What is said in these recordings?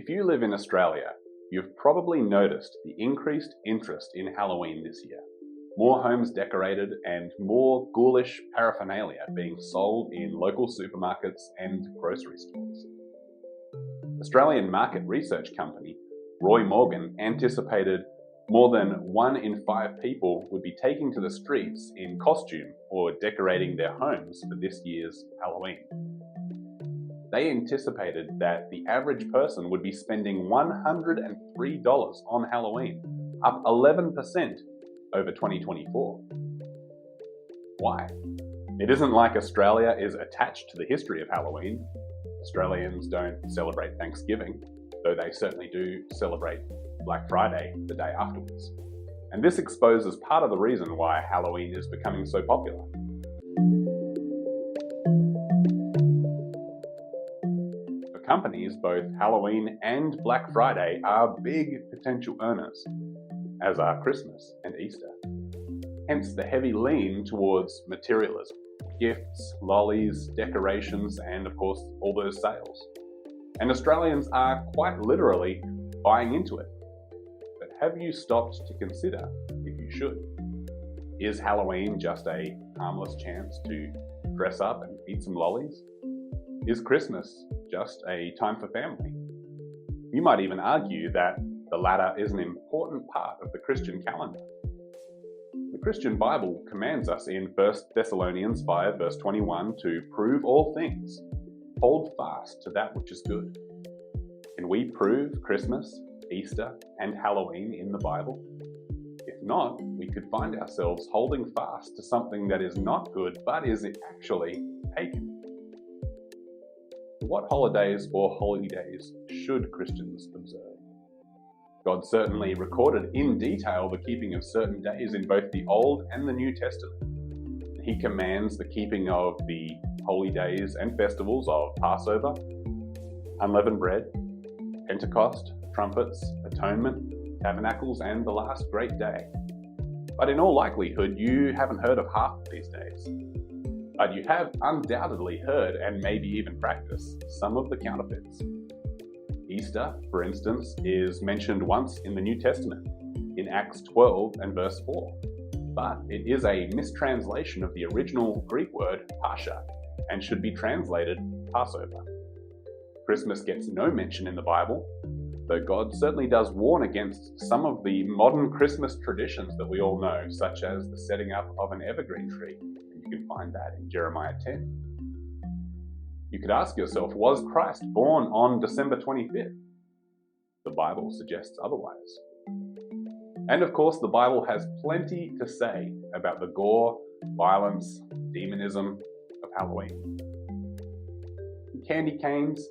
If you live in Australia, you've probably noticed the increased interest in Halloween this year. More homes decorated and more ghoulish paraphernalia being sold in local supermarkets and grocery stores. Australian market research company Roy Morgan anticipated more than 1 in 5 people would be taking to the streets in costume or decorating their homes for this year's Halloween. They anticipated that the average person would be spending $103 on Halloween, up 11% over 2024. Why? It isn't like Australia is attached to the history of Halloween. Australians don't celebrate Thanksgiving, though they certainly do celebrate Black Friday the day afterwards. And this exposes part of the reason why Halloween is becoming so popular. For companies, both Halloween and Black Friday are big potential earners, as are Christmas and Easter. Hence the heavy lean towards materialism, gifts, lollies, decorations, and of course all those sales. And Australians are quite literally buying into it. But have you stopped to consider if you should? Is Halloween just a harmless chance to dress up and eat some lollies? Is Christmas just a time for family? You might even argue that the latter is an important part of the Christian calendar. The Christian Bible commands us in 1 Thessalonians 5 verse 21 to prove all things, hold fast to that which is good. Can we prove Christmas, Easter, and Halloween in the Bible? If not, we could find ourselves holding fast to something that is not good but is actually pagan. What holidays or holy days should Christians observe? God certainly recorded in detail the keeping of certain days in both the Old and the New Testament. He commands the keeping of the holy days and festivals of Passover, unleavened bread, Pentecost, trumpets, atonement, tabernacles, and the last great day. But in all likelihood, you haven't heard of half of these days. But you have undoubtedly heard and maybe even practiced some of the counterfeits. Easter, for instance, is mentioned once in the New Testament, in Acts 12 and verse 4. But it is a mistranslation of the original Greek word Pascha, and should be translated Passover. Christmas gets no mention in the Bible, though God certainly does warn against some of the modern Christmas traditions that we all know, such as the setting up of an evergreen tree. You can find that in Jeremiah 10. You could ask yourself, was Christ born on December 25th? The Bible suggests otherwise. And of course, the Bible has plenty to say about the gore, violence, demonism of Halloween. Candy canes,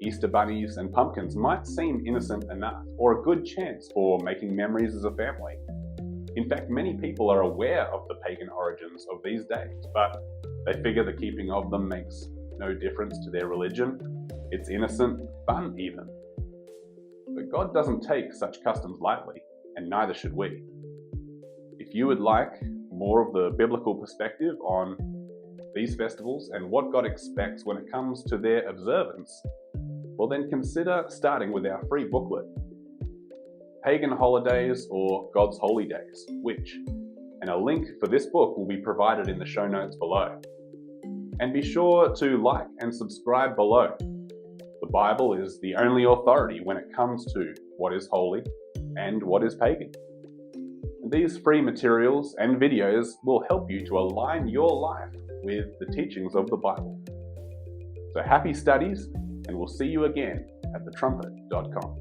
Easter bunnies, and pumpkins might seem innocent enough, or a good chance for making memories as a family. In fact, many people are aware of the pagan origins of these days, but they figure the keeping of them makes no difference to their religion. It's innocent fun even. But God doesn't take such customs lightly, and neither should we. If you would like more of the biblical perspective on these festivals and what God expects when it comes to their observance, well then consider starting with our free booklet, Pagan Holidays or God's Holy Days, which, and a link for this book will be provided in the show notes below. And be sure to like and subscribe below. The Bible is the only authority when it comes to what is holy and what is pagan. And these free materials and videos will help you to align your life with the teachings of the Bible. So happy studies, and we'll see you again at thetrumpet.com.